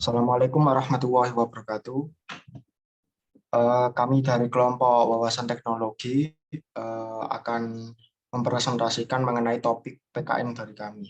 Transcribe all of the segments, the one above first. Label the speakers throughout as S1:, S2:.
S1: Assalamualaikum warahmatullahi wabarakatuh. Kami dari kelompok wawasan teknologi akan mempresentasikan mengenai topik PKN dari kami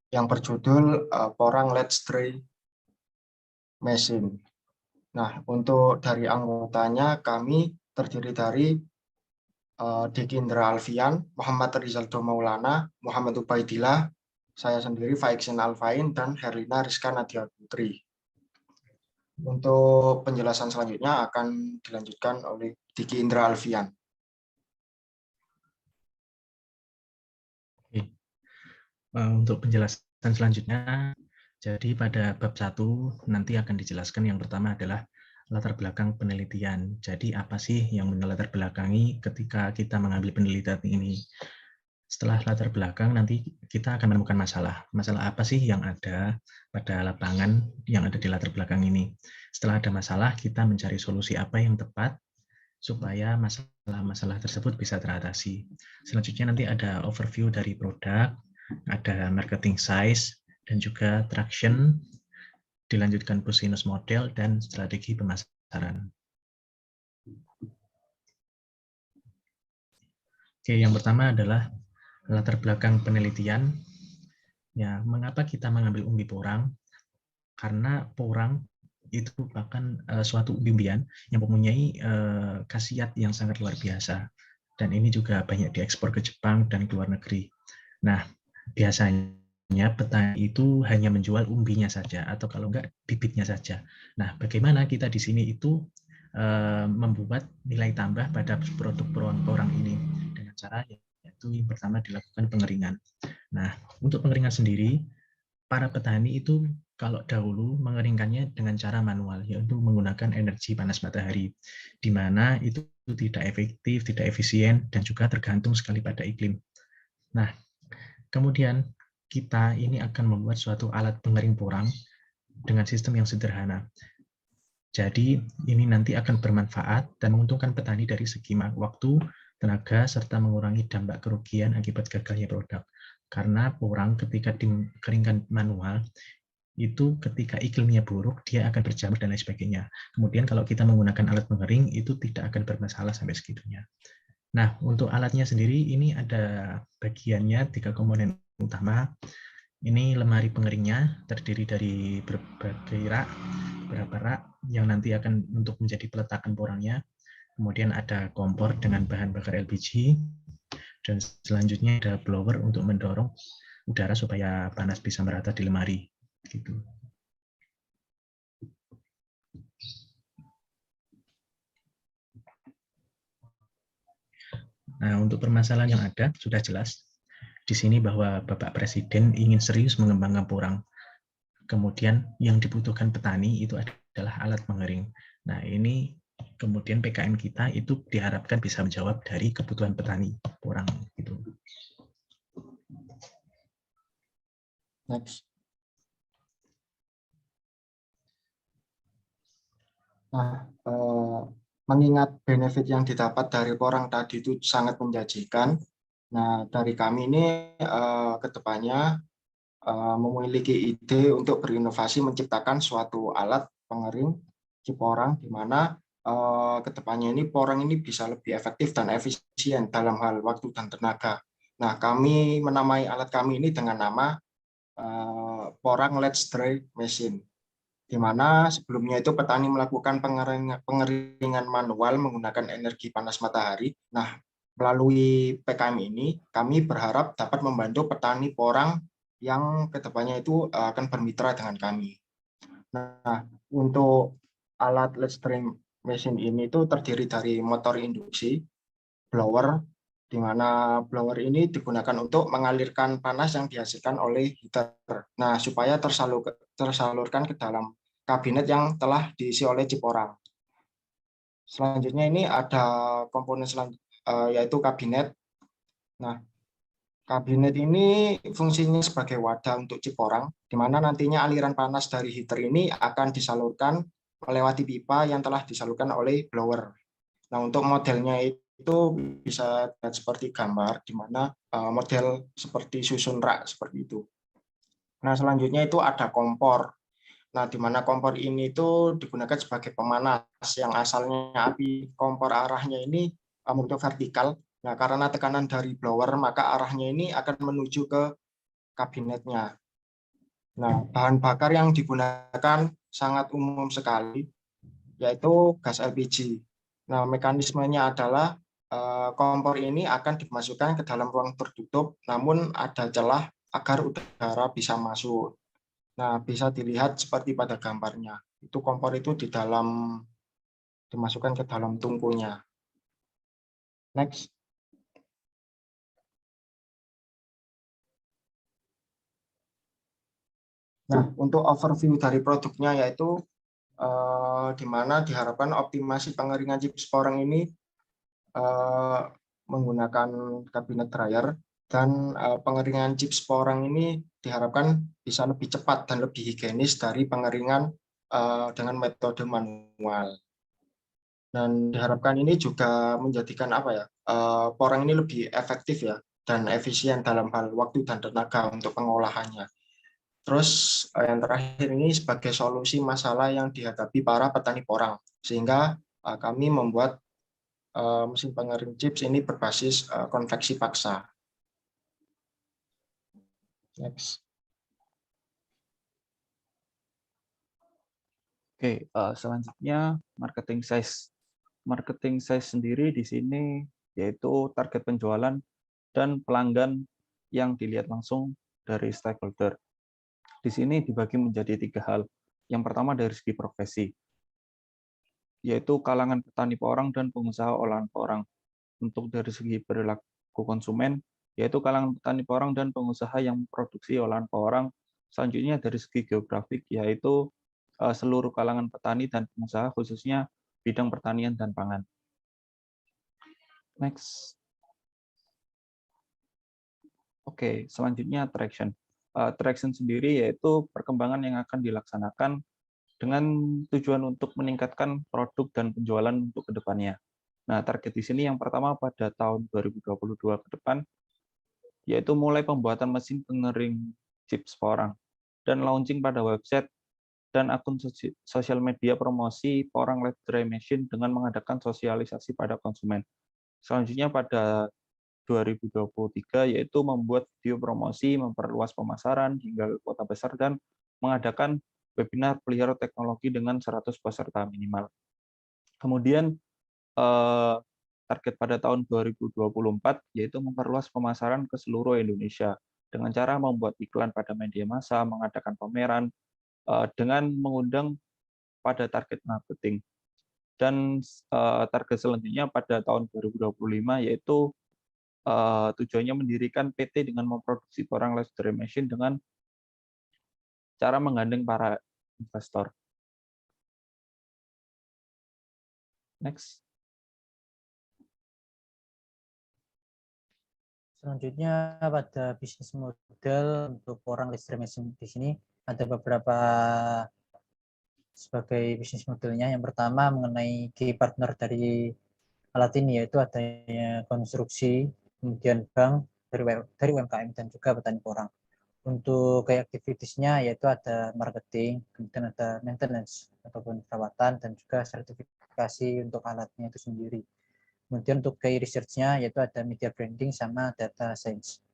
S1: yang berjudul Porang Let's Try Machine. Nah, untuk dari anggotanya kami terdiri dari Diki Indra Alfian, Muhammad Rizaldo Maulana, Muhammad Ubaidillah, saya sendiri Faiksin Alfain, dan Herlina Rizka Nadia Putri. Untuk penjelasan selanjutnya akan dilanjutkan oleh Diki Indra Alfian.
S2: Untuk penjelasan selanjutnya, jadi pada bab 1 nanti akan dijelaskan yang pertama adalah latar belakang penelitian. Jadi apa sih yang melatar belakangi ketika kita mengambil penelitian ini? Setelah latar belakang nanti kita akan menemukan masalah. Masalah apa sih yang ada pada lapangan yang ada di latar belakang ini? Setelah ada masalah, kita mencari solusi apa yang tepat supaya masalah-masalah tersebut bisa teratasi. Selanjutnya nanti ada overview dari produk, ada marketing size, dan juga traction, dilanjutkan business model, dan strategi pemasaran. Oke, yang pertama adalah latar belakang penelitian. Ya, mengapa kita mengambil umbi porang? Karena porang itu merupakan suatu umbi-umbian yang mempunyai khasiat yang sangat luar biasa. Dan ini juga banyak diekspor ke Jepang dan ke luar negeri. Nah, biasanya petani itu hanya menjual umbinya saja, atau kalau enggak bibitnya saja. Nah, bagaimana kita di sini itu membuat nilai tambah pada produk porang ini dengan cara yaitu yang pertama dilakukan pengeringan. Nah, untuk pengeringan sendiri, para petani itu kalau dahulu mengeringkannya dengan cara manual, yaitu menggunakan energi panas matahari, di mana itu tidak efektif, tidak efisien, dan juga tergantung sekali pada iklim. Nah, kemudian kita ini akan membuat suatu alat pengering porang dengan sistem yang sederhana. Jadi ini nanti akan bermanfaat dan menguntungkan petani dari segi waktu, tenaga, serta mengurangi dampak kerugian akibat gagalnya produk. Karena porang ketika dikeringkan manual, itu ketika iklimnya buruk, dia akan berjamur dan lain sebagainya. Kemudian kalau kita menggunakan alat pengering, itu tidak akan bermasalah sampai segitunya. Nah, untuk alatnya sendiri, ini ada bagiannya 3 komponen utama. Ini lemari pengeringnya, terdiri dari berbagai rak, beberapa rak yang nanti akan untuk menjadi peletakan porangnya. Kemudian ada kompor dengan bahan bakar LPG, dan selanjutnya ada blower untuk mendorong udara supaya panas bisa merata di lemari. Gitu. Nah, untuk permasalahan yang ada sudah jelas di sini bahwa Bapak Presiden ingin serius mengembangkan porang. Kemudian yang dibutuhkan petani itu adalah alat pengering. Nah, ini kemudian PKN kita itu diharapkan bisa menjawab dari kebutuhan petani porang gitu.
S1: Next. Nah, mengingat benefit yang didapat dari porang tadi itu sangat menjanjikan. Nah, dari kami ini ke depannya memiliki ide untuk berinovasi menciptakan suatu alat pengering porang di mana ke depannya ini porang ini bisa lebih efektif dan efisien dalam hal waktu dan tenaga. Nah, kami menamai alat kami ini dengan nama porang Let's Dry Machine, di mana sebelumnya itu petani melakukan pengeringan manual menggunakan energi panas matahari. Nah, melalui PKM ini, kami berharap dapat membantu petani porang yang kedepannya itu akan bermitra dengan kami. Nah, untuk alat Let's Dry Machine ini itu terdiri dari motor induksi, blower, di mana blower ini digunakan untuk mengalirkan panas yang dihasilkan oleh heater. Nah, supaya tersalurkan ke dalam kabinet yang telah diisi oleh Ciporang. Selanjutnya ini ada komponen yaitu kabinet. Nah, kabinet ini fungsinya sebagai wadah untuk Ciporang, di mana nantinya aliran panas dari heater ini akan disalurkan melewati pipa yang telah disalurkan oleh blower. Nah, untuk modelnya itu bisa seperti gambar, di mana model seperti susun rak seperti itu. Nah, selanjutnya itu ada kompor. Nah, di mana kompor ini itu digunakan sebagai pemanas yang asalnya api kompor arahnya ini membentuk vertikal. Nah, karena tekanan dari blower, maka arahnya ini akan menuju ke kabinetnya. Nah, bahan bakar yang digunakan sangat umum sekali, yaitu gas LPG. Nah, mekanismenya adalah kompor ini akan dimasukkan ke dalam ruang tertutup, namun ada celah agar udara bisa masuk. Nah, bisa dilihat seperti pada gambarnya. Itu kompor itu dimasukkan ke dalam tungkunya. Next. Nah, untuk overview dari produknya yaitu di mana diharapkan optimasi pengeringan chips porang ini menggunakan kabinet dryer, dan pengeringan chips porang ini diharapkan bisa lebih cepat dan lebih higienis dari pengeringan dengan metode manual. Dan diharapkan ini juga menjadikan porang ini lebih efektif ya dan efisien dalam hal waktu dan tenaga untuk pengolahannya. Terus yang terakhir ini sebagai solusi masalah yang dihadapi para petani porang, sehingga kami membuat mesin pengering chips ini berbasis konveksi paksa. Next.
S3: Oke, selanjutnya marketing size. Marketing size sendiri di sini yaitu target penjualan dan pelanggan yang dilihat langsung dari stakeholder. Di sini dibagi menjadi 3 hal. Yang pertama dari segi profesi, yaitu kalangan petani porang dan pengusaha olahan porang. Untuk dari segi perilaku konsumen, yaitu kalangan petani porang dan pengusaha yang memproduksi olahan porang. Selanjutnya dari segi geografik, yaitu seluruh kalangan petani dan pengusaha, khususnya bidang pertanian dan pangan. Next. Oke, selanjutnya traction. Traction sendiri yaitu perkembangan yang akan dilaksanakan dengan tujuan untuk meningkatkan produk dan penjualan untuk kedepannya. Nah, target di sini yang pertama pada tahun 2022 ke depan, yaitu mulai pembuatan mesin pengering chips porang dan launching pada website dan akun sosial media promosi porang LED dry machine dengan mengadakan sosialisasi pada konsumen. Selanjutnya pada 2023 yaitu membuat video promosi, memperluas pemasaran hingga kota besar, dan mengadakan webinar pelihara teknologi dengan 100 peserta minimal. Kemudian target pada tahun 2024 yaitu memperluas pemasaran ke seluruh Indonesia dengan cara membuat iklan pada media massa, mengadakan pameran, dengan mengundang pada target marketing. Dan target selanjutnya pada tahun 2025 yaitu tujuannya mendirikan PT dengan memproduksi porang LED dry machine dengan cara menggandeng para investor. Next.
S4: Selanjutnya pada bisnis model untuk porang LED dry machine di sini ada beberapa sebagai bisnis modelnya. Yang pertama mengenai key partner dari alat ini yaitu adanya konstruksi, kemudian bank dari UMKM dan juga petani porang. Untuk kayak aktivitasnya yaitu ada marketing, kemudian ada maintenance ataupun perawatan, dan juga sertifikasi untuk alatnya itu sendiri. Kemudian untuk key research-nya yaitu ada media branding sama data science.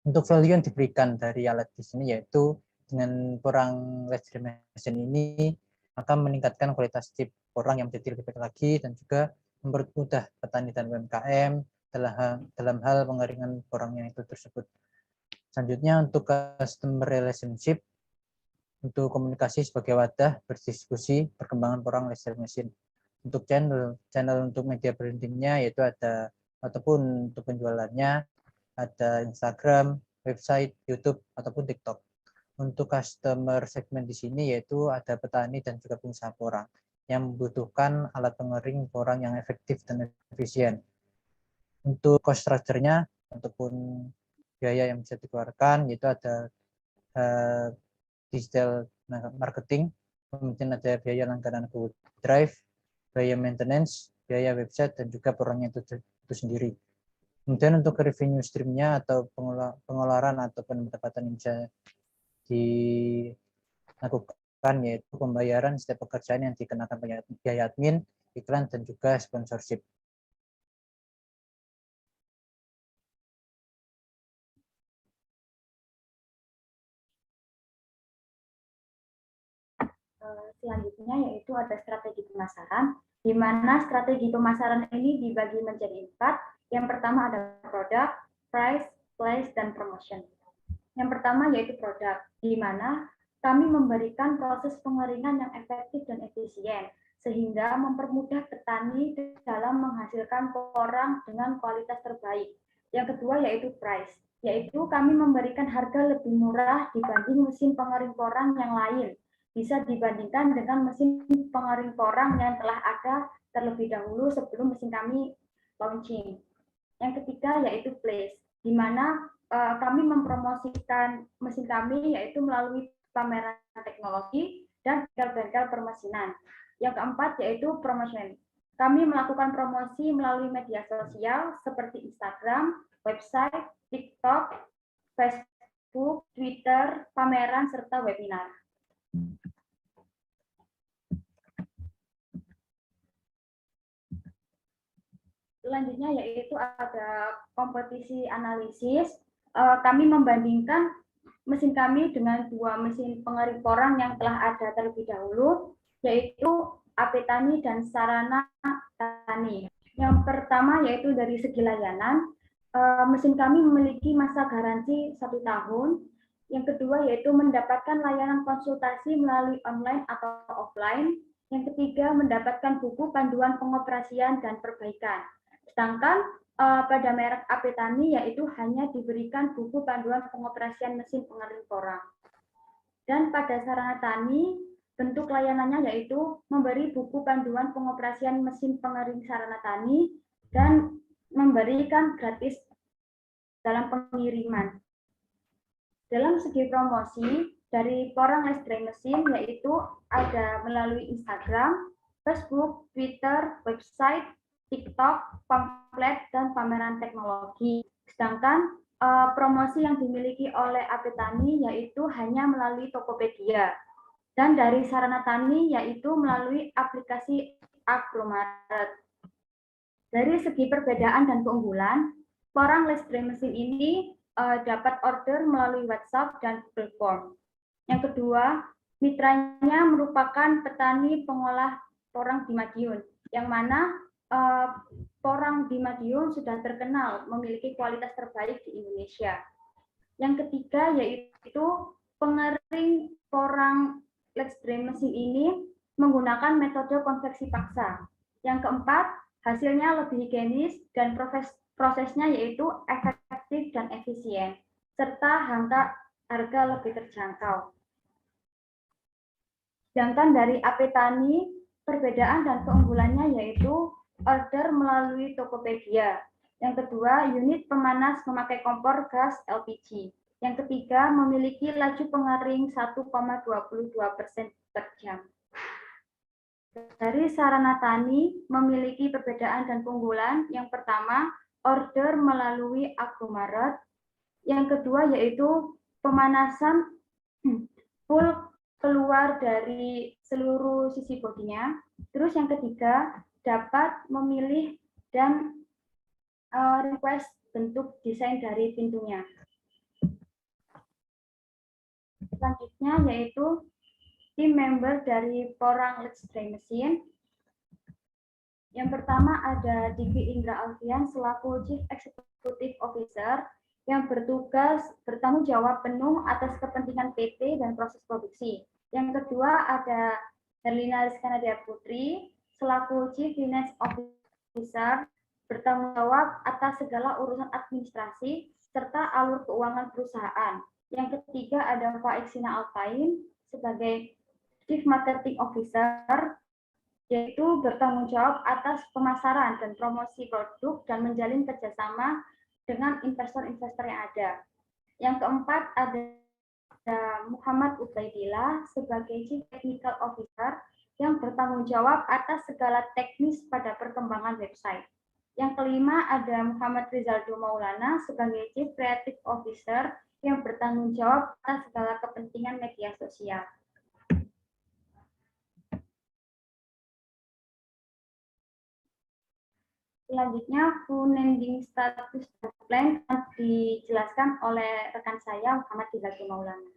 S4: Untuk value yang diberikan dari alat di sini yaitu dengan porang LED dry machine ini akan meningkatkan kualitas chip porang yang menjadi lebih baik lagi, dan juga mempermudah petani dan UMKM dalam hal pengeringan porangnya itu tersebut. Selanjutnya untuk customer relationship, untuk komunikasi sebagai wadah berdiskusi perkembangan porang LED dry machine. Untuk channel untuk media brandingnya yaitu ada, ataupun untuk penjualannya ada Instagram, website, YouTube, ataupun TikTok. Untuk customer segment di sini yaitu ada petani dan juga pengusaha porang yang membutuhkan alat pengering porang yang efektif dan efisien. Untuk cost structure-nya ataupun biaya yang bisa dikeluarkan yaitu ada digital marketing, kemudian ada biaya langganan Google Drive, biaya maintenance, biaya website, dan juga porangnya itu sendiri. Kemudian untuk revenue stream-nya atau pengeluaran atau pendapatan yang bisa dilakukan yaitu pembayaran setiap pekerjaan yang dikenakan biaya admin, iklan, dan juga sponsorship.
S5: Selanjutnya yaitu ada strategi pemasaran, di mana strategi pemasaran ini dibagi menjadi 4. Yang pertama ada produk, price, place, dan promotion. Yang pertama yaitu produk, di mana kami memberikan proses pengeringan yang efektif dan efisien, sehingga mempermudah petani dalam menghasilkan porang dengan kualitas terbaik. Yang kedua yaitu price, yaitu kami memberikan harga lebih murah dibanding mesin pengering porang yang lain, bisa dibandingkan dengan mesin pengering porang yang telah ada terlebih dahulu sebelum mesin kami launching. Yang ketiga yaitu place, di mana kami mempromosikan mesin kami yaitu melalui pameran teknologi dan bengkel-bengkel permesinan. Yang keempat yaitu promotion. Kami melakukan promosi melalui media sosial seperti Instagram, website, TikTok, Facebook, Twitter, pameran, serta webinar. Selanjutnya yaitu ada kompetisi analisis. Kami membandingkan mesin kami dengan 2 mesin pengering porang yang telah ada terlebih dahulu, yaitu AP Tani dan Sarana Tani. Yang pertama yaitu dari segi layanan, mesin kami memiliki masa garansi 1 tahun. Yang kedua yaitu mendapatkan layanan konsultasi melalui online atau offline. Yang ketiga mendapatkan buku panduan pengoperasian dan perbaikan. Sedangkan pada merek AP Tani yaitu hanya diberikan buku panduan pengoperasian mesin pengering porang. Dan pada Sarana Tani bentuk layanannya yaitu memberi buku panduan pengoperasian mesin pengering Sarana Tani dan memberikan gratis dalam pengiriman. Dalam segi promosi dari porang listrik mesin yaitu ada melalui Instagram, Facebook, Twitter, website, TikTok, pamflet, dan pameran teknologi. Sedangkan promosi yang dimiliki oleh AP Tani yaitu hanya melalui Tokopedia. Dan dari Sarana Tani yaitu melalui aplikasi Agromaret. Dari segi perbedaan dan keunggulan, porang listrik mesin ini dapat order melalui WhatsApp dan Google Form. Yang kedua, mitranya merupakan petani pengolah porang di Madiun, yang mana porang di Madiun sudah terkenal memiliki kualitas terbaik di Indonesia. Yang ketiga yaitu pengering porang listrik mesin ini menggunakan metode konveksi paksa. Yang keempat, hasilnya lebih higienis dan prosesnya yaitu efektif dan efisien, serta harga lebih terjangkau. Sedangkan dari AP Tani, perbedaan dan keunggulannya yaitu order melalui Tokopedia. Yang kedua, unit pemanas memakai kompor gas LPG. Yang ketiga, memiliki laju pengering 1,22% per jam. Dari Sarana Tani memiliki perbedaan dan keunggulan. Yang pertama, order melalui Agromaret. Yang kedua yaitu pemanasan full keluar dari seluruh sisi bodinya. Terus yang ketiga, dapat memilih dan request bentuk desain dari pintunya. Selanjutnya yaitu tim member dari porang listrik mesin. Yang pertama ada Diki Indra Alfian selaku Chief Executive Officer yang bertanggung jawab penuh atas kepentingan PT dan proses produksi. Yang kedua ada Herlina Rizkanadia Putri selaku Chief Finance Officer bertanggung jawab atas segala urusan administrasi serta alur keuangan perusahaan. Yang ketiga ada Pak Iksina Alpain sebagai Chief Marketing Officer, yaitu bertanggung jawab atas pemasaran dan promosi produk dan menjalin kerjasama dengan investor-investor yang ada. Yang keempat ada Muhammad Ubaidillah sebagai Chief Technical Officer yang bertanggung jawab atas segala teknis pada perkembangan website. Yang kelima ada Muhammad Rizaldo Maulana sebagai Chief Creative Officer yang bertanggung jawab atas segala kepentingan media sosial. Selanjutnya, funding status plan dijelaskan oleh rekan saya Muhammad Dilaki Maulana.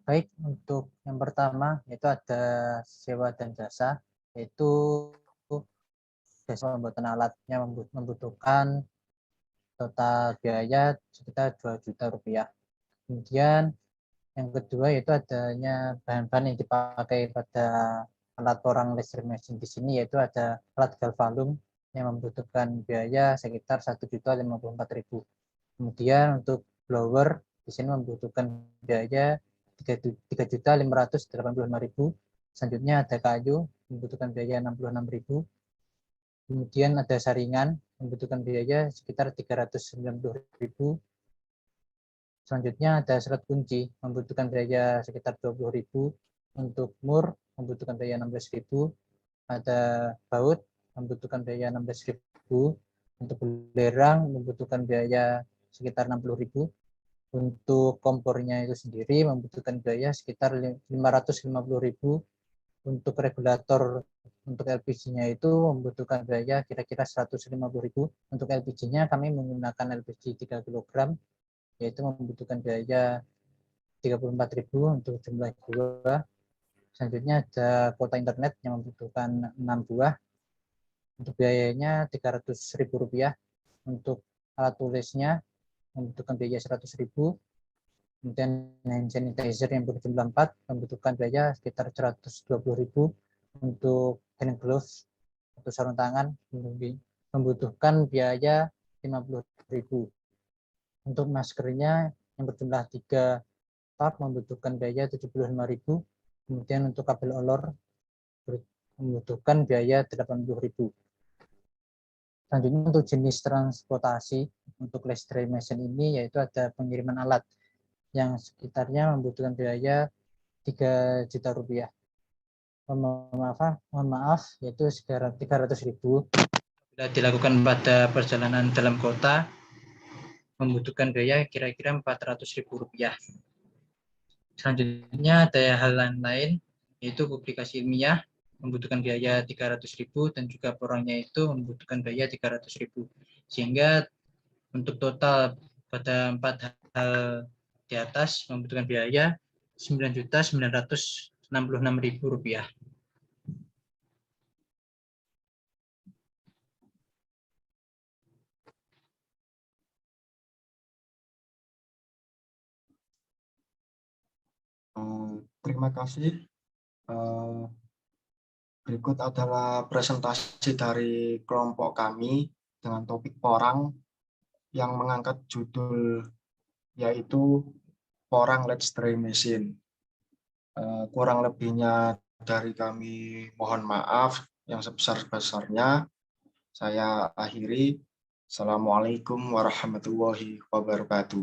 S4: Baik, untuk yang pertama yaitu ada sewa dan jasa, yaitu jasa pembuatan alatnya membutuhkan total biaya sekitar 2 juta rupiah. Kemudian yang kedua yaitu adanya bahan-bahan yang dipakai pada alat porang listrik mesin di sini, yaitu ada alat galvalum yang membutuhkan biaya sekitar 1.054.000. Kemudian untuk blower di sini membutuhkan biaya 3.585.000. Selanjutnya ada kayu membutuhkan biaya 66.000. Kemudian ada saringan membutuhkan biaya sekitar 390.000. Selanjutnya ada serat kunci membutuhkan biaya sekitar 20.000. Untuk mur membutuhkan biaya 16.000. Ada baut membutuhkan biaya 16.000. Untuk belerang membutuhkan biaya sekitar 60.000. Untuk kompornya itu sendiri membutuhkan biaya sekitar 550.000. Untuk regulator untuk LPG-nya itu membutuhkan biaya kira-kira 150.000. Untuk LPG-nya kami menggunakan LPG 3 kg, yaitu membutuhkan biaya 34.000 untuk jumlah 2. Selanjutnya ada kuota internet yang membutuhkan 6 buah. Untuk biayanya 300.000 rupiah. Untuk alat tulisnya membutuhkan biaya 100.000. Kemudian hand sanitizer yang berjumlah 4 membutuhkan biaya sekitar 120.000. Untuk hand gloves atau sarung tangan membutuhkan biaya 50.000. Untuk maskernya yang berjumlah 3 pak membutuhkan biaya 75.000. Kemudian untuk kabel olor membutuhkan biaya 80.000. Selanjutnya untuk jenis transportasi untuk listrik mesin ini yaitu ada pengiriman alat yang sekitarnya membutuhkan biaya 3 juta rupiah. Mohon maaf yaitu sekitar 300.000. Bila dilakukan pada perjalanan dalam kota membutuhkan biaya kira-kira 400.000 rupiah. Selanjutnya ada hal lain yaitu publikasi ilmiah membutuhkan biaya 300.000 dan juga porangnya itu membutuhkan biaya 300.000. Sehingga untuk total pada 4 hal di atas membutuhkan biaya 9.966.000 rupiah.
S1: Terima kasih. Berikut adalah presentasi dari kelompok kami dengan topik porang yang mengangkat judul yaitu porang listrik mesin. Kurang lebihnya dari kami mohon maaf yang sebesar-besarnya. Saya akhiri. Assalamualaikum warahmatullahi wabarakatuh.